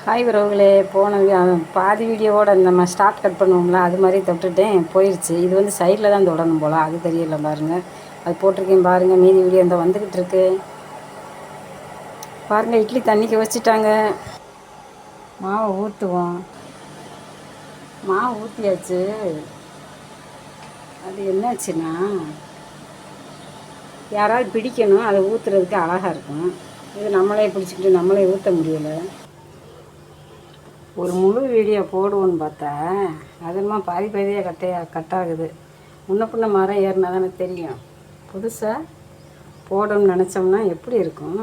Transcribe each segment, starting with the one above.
Hi உறவுகளே, போன பாதி வீடியோவோட நம்ம ஸ்டார்ட் கட் பண்ணுவோம்ல, அது மாதிரி தொட்டுட்டேன், போயிடுச்சு. இது வந்து சைடில் தான் தொடணும் போல், அது தெரியல பாருங்கள். அது போட்டிருக்கேன் பாருங்கள். மீதி வீடியோ இந்த வந்துக்கிட்டு இருக்கு பாருங்கள். இட்லி தண்ணிக்கு வச்சுட்டாங்க. மாவை ஊற்றுவோம். மாவு ஊற்றியாச்சு. அது என்னாச்சுன்னா, யாராவது பிடிக்கணும், அதை ஊற்றுறதுக்கு அழகாக இருக்கும். இது நம்மளே பிடிச்சிக்கிட்டு நம்மளே ஊற்ற முடியலை. ஒரு முழு வீடியோ போடுவோன்னு பார்த்தா அதுமா பாதி பாதியாக கட்டாகுது. முன்ன பின்ன மரம் ஏறினா தானே தெரியும். புதுசாக போடணும்னு நினச்சோம்னா எப்படி இருக்கும்.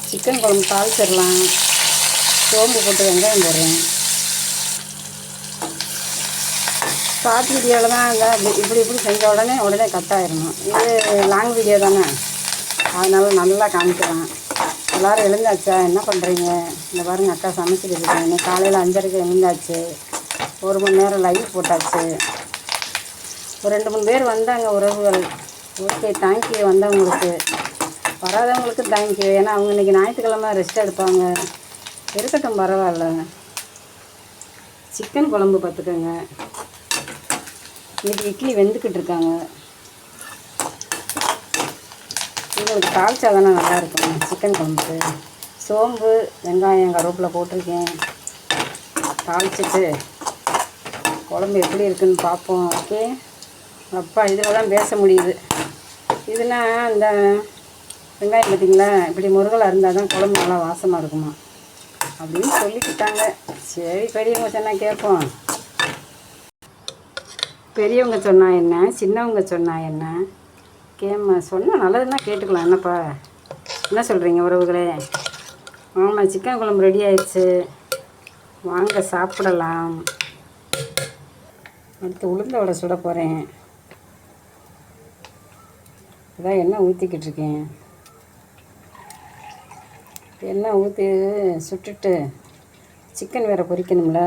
சிக்கன் குழம்பு தாளிச்சிடலாம். சோம்பு போட்டு வெங்காயம் போடுறேன். ஷார்ட் வீடியோவில் தான் இல்லை, இப்படி செஞ்ச உடனே கட்டாயிடணும். இது லாங் வீடியோ தானே, அதனால் நல்லா காமிக்கிறேன். எல்லோரும் எழுந்தாச்சா? என்ன பண்ணுறீங்க? இந்த பாருங்கள், அக்கா சமைச்சிட்டு இருக்கேன். இன்னைக்கு காலையில் 5:30க்கு எழுந்தாச்சு. 1 மணி நேரம் லைவ் போட்டாச்சு. ஒரு 2-3 பேர் வந்தாங்க உறவுகள். Okay, thank you. வந்தவங்களுக்கு, வராதவங்களுக்கு தேங்க்யூ. ஏன்னா அவங்க இன்றைக்கி ஞாயிற்றுக்கிழமை ரெஸ்ட் எடுப்பாங்க. இருக்கட்டும், பரவாயில்ல. சிக்கன் குழம்பு பார்த்துக்கோங்க. இன்றைக்கி இட்லி வெந்துக்கிட்டு இருக்காங்க. உங்களுக்கு தாளிச்சா தானே நல்லாயிருக்கும் சிக்கன் குழம்புக்கு. சோம்பு, வெங்காயம், கருவேப்பிலை போட்டிருக்கேன். தாளிச்சிட்டு குழம்பு எப்படி இருக்குதுன்னு பார்ப்போம். ஓகே அப்பா, இதில் தான் பேச முடியுது. இதுனா இந்த வெங்காயம் பார்த்திங்களா, இப்படி முருகலாக இருந்தால் தான் குழம்பு நல்லா வாசமாக இருக்குமா அப்படின்னு சொல்லிக்கிட்டாங்க. சரி, பெரியவங்க சொன்னால் கேட்போம். பெரியவங்க சொன்னால் என்ன, சின்னவங்க சொன்னால் என்ன, சொன்னால் நல்லதுன்னா கேட்டுக்கலாம். என்னப்பா, என்ன சொல்கிறீங்க உறவுகளே? ஆமாம், சிக்கன் குழம்பு ரெடி ஆயிடுச்சு. வாங்க சாப்பிடலாம். அடுத்து உளுந்த வடை சுட போகிறேன். அதான் எண்ணெய் ஊற்றிக்கிட்டு இருக்கேன். எண்ணெய் ஊற்றி சுட்டுட்டு சிக்கன் வேறு பொரிக்கணும்ல,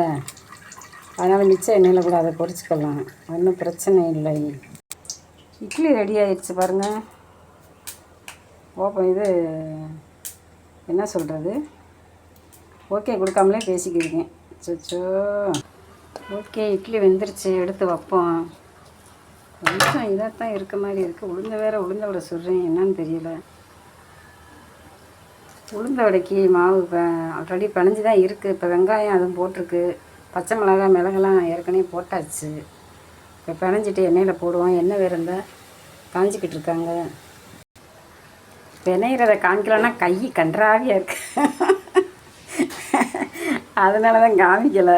அதனால் மிச்சம் எண்ணெயில் கூட அதை பொரிச்சிக்கலாம். ஒன்றும் பிரச்சனை இல்லை. இட்லி ரெடி ஆகிடுச்சு பாருங்கள். இது என்ன சொல்கிறது, ஓகே கொடுக்காமலே பேசிக்கிருக்கேன். சச்சோ. ஓகே, இட்லி வெந்துருச்சு. எடுத்து வைப்போம். கொஞ்சம் இதாகத்தான் இருக்க மாதிரி இருக்குது. உளுந்த வடை சுடுறேன், என்னன்னு தெரியல. உளுந்த வடைக்கு மாவு ஆல்ரெடி பிணைஞ்சி தான் இருக்குது. இப்போ வெங்காயம் அதுவும் போட்டிருக்கு. பச்சை மிளகெல்லாம் ஏற்கனவே போட்டாச்சு. இப்போ பிணைஞ்சிட்டு எண்ணெயில் போடுவோம். எண்ணெய் வேறு இருந்தால் காஞ்சிக்கிட்டு இருக்காங்க. பிணையிறதை காமிக்கலன்னா கை கன்றாவியாக இருக்கு, அதனால தான் காமிக்கலை.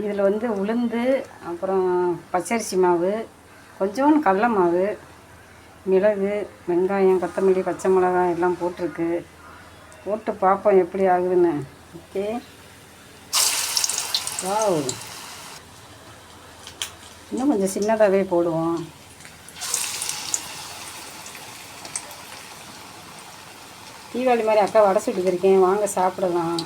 இதில் வந்து உளுந்து, அப்புறம் பச்சரிசி மாவு, கொஞ்சோண்டு கடல மாவு, மிளகு, வெங்காயம், கொத்தமல்லி, பச்சை மிளகாய் எல்லாம் போட்டிருக்கு. போட்டு பார்ப்போம் எப்படி ஆகுதுன்னு. ஓகே. வாவ், இன்னும் கொஞ்சம் சின்னதாகவே போடுவோம். தீபாவளி மாதிரி அக்கா வடை சுட்டுக்கிருக்கேன், வாங்க சாப்பிடலாம்.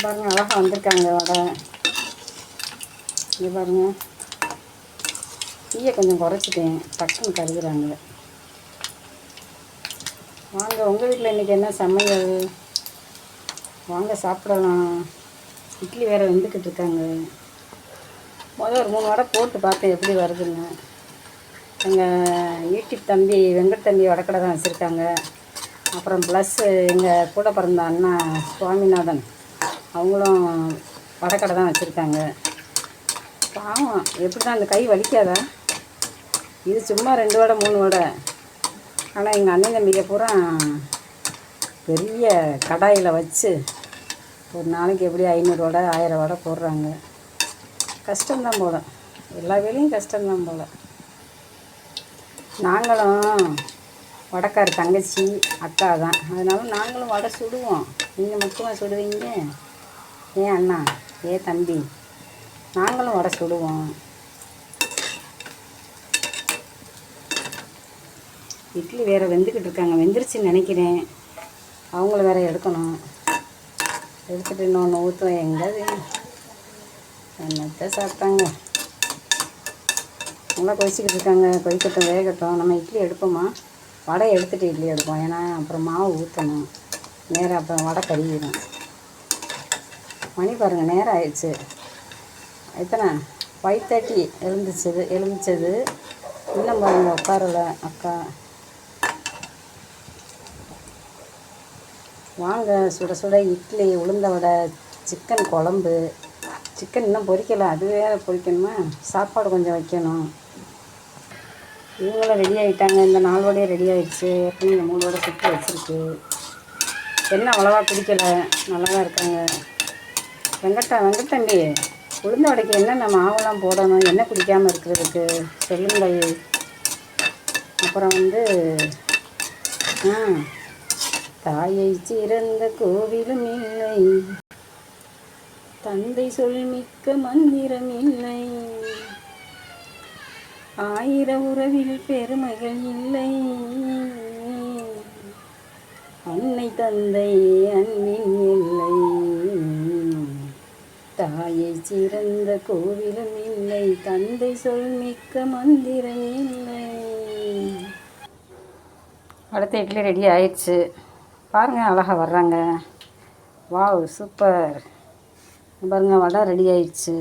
பாருங்கள், அழகாக வந்திருக்காங்க வடை. இங்கே பாருங்கள், தீயை கொஞ்சம் குறைச்சிட்டேன், டக்குன்னு கருதுறாங்க. வாங்க, உங்கள் வீட்டில் இன்றைக்கி என்ன சமையல்? வாங்க சாப்பிடலாம். இட்லி வேறு வெந்துக்கிட்டு இருக்காங்க. முதல்ல ஒரு 3 வடை போட்டு பார்த்தேன் எப்படி வருதுன்னு. எங்கள் யூடியூப் தம்பி வெங்கட் தம்பி வடக்கடை தான் வச்சுருக்காங்க. அப்புறம் ப்ளஸ்ஸு எங்கள் கூட பிறந்த அண்ணா சுவாமிநாதன், அவங்களும் வடக்கடை தான் வச்சுருக்காங்க. பாவம், எப்படி தான் அந்த கை வலிக்காதா? இது சும்மா 2 வடை 3 வடை. ஆனால் எங்கள் அண்ணன் தம்பிக்கு பூரா பெரிய கடாயில் வச்சு ஒரு நாளைக்கு எப்படி 500 வடை 1000 வடை போடுறாங்க. கஷ்டம்தான் போல், எல்லா வேலையும் கஷ்டம்தான் போல். நாங்களும் வடைக்கார தங்கச்சி அக்கா தான், அதனால நாங்களும் வடை சுடுவோம். நீங்கள் மட்டுமா சுடுவீங்க? ஏன் அண்ணா, ஏன் தம்பி, நாங்களும் வடை சுடுவோம். இட்லி வேறு வெந்துக்கிட்டு இருக்காங்க. வெந்துருச்சுன்னு நினைக்கிறேன். அவங்கள வேறு எடுக்கணும். எடுத்துகிட்டு இன்னொன்று ஊற்றுவேன். என்னத்தை சாப்பிட்டாங்க? நல்லா கொதிச்சிக்கிட்டு இருக்காங்க. கொதிக்கட்டும், வேகட்டும். நம்ம இட்லி எடுப்போமா? வடை எடுத்துகிட்டு இட்லி எடுப்போம். ஏன்னா அப்புறம் மாவு ஊற்றணும். நேரம் அப்புறம் வடை கருகிடும். மணி பாருங்கள், நேரம் ஆயிடுச்சு. எத்தனை 5:30 எழுந்திரிச்சது. இன்னும் பாருங்கள் உட்காரல அக்கா. வாங்க, சுட சுட இட்லி, உளுந்த வடை, சிக்கன் குழம்பு. சிக்கன் இன்னும் பொரிக்கலை, அதுவே பொரிக்கணுமா? சாப்பாடு கொஞ்சம் வைக்கணும். இவங்களும் ரெடி ஆகிட்டாங்க. இந்த 4 வடையே ரெடி ஆகிடுச்சு. ஏற்கனவே இந்த 3 வடை சுற்றி வச்சுருக்கு. என்ன அவ்வளோவா பிடிக்கலை, நல்லா தான் இருக்காங்க. வெங்கட்டம்பி, உளுந்த வடைக்கு என்னென்ன மாவெல்லாம் போடணும், என்ன குடிக்காமல் இருக்கிறதுக்கு சொல்லுங்கள். அப்புறம் தாயை சிறந்த கோவிலும் இல்லை, தந்தை சொல் மிக்க மந்திரம் இல்லை, 1000 உறவில் பெருமைகள் இல்லை, அன்னை தந்தை அன்பின் இல்லை, தாயை சிறந்த கோவிலும் இல்லை, தந்தை சொல் மிக்க மந்திரம் இல்லை. அடுத்த இட்லி ரெடி ஆயிடுச்சு. பாருங்கள், அழகாக வர்றாங்க. Wow, super. பாருங்கள், வடை ரெடி ஆயிடுச்சு.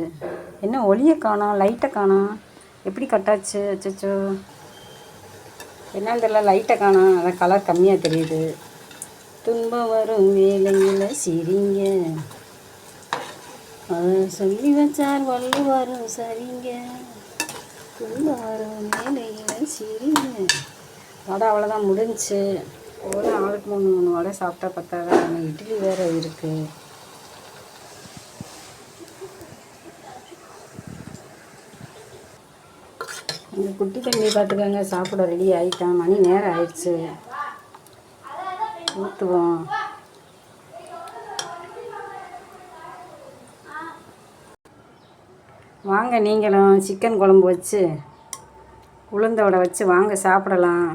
என்ன ஒளியை காணோம், லைட்டை காணோம். எப்படி கட்டாச்சு? அச்சோ, என்னன்னு தெரியல, லைட்டை காணோம். அதான் கலர் கம்மியாக தெரியுது. துன்பம் வரும் வேலையில் சிரிங்க, சொல்லி வச்சார் வள்ளுவாரும் சரிங்க, துன்பம் வரும் வேலையில் சிரிங்க. வடை அவ்வளோதான், முடிஞ்சிச்சு. ஒரு ஆளுக்கு 3 வடை சாப்பிட்டா பத்தாத, இட்லி வேறு இருக்குது. எங்கள் குட்டி தம்பி பார்த்துக்கோங்க, சாப்பிட ரெடி ஆகிட்டான். மணி நேரம் ஆயிடுச்சு. ஊற்றுவோம். வாங்க, நீங்களும் சிக்கன் குழம்பு வச்சு உளுந்த வடை வச்சு வாங்க சாப்பிடலாம்.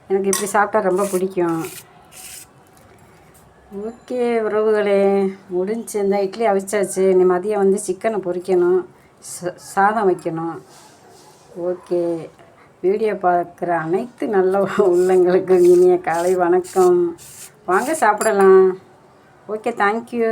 எனக்கு இப்படி சாப்பிட்டா ரொம்ப பிடிக்கும். ஓகே உறவுகளே, முடிஞ்சு. இந்த இட்லி அவிச்சாச்சு. நீ மதியம் சிக்கனை பொரிக்கணும், சாதம் வைக்கணும். ஓகே, வீடியோ பார்க்குற அனைத்து நல்ல உள்ளங்களுக்கு இனிய காலை வணக்கம். வாங்க சாப்பிடலாம். Okay, thank you.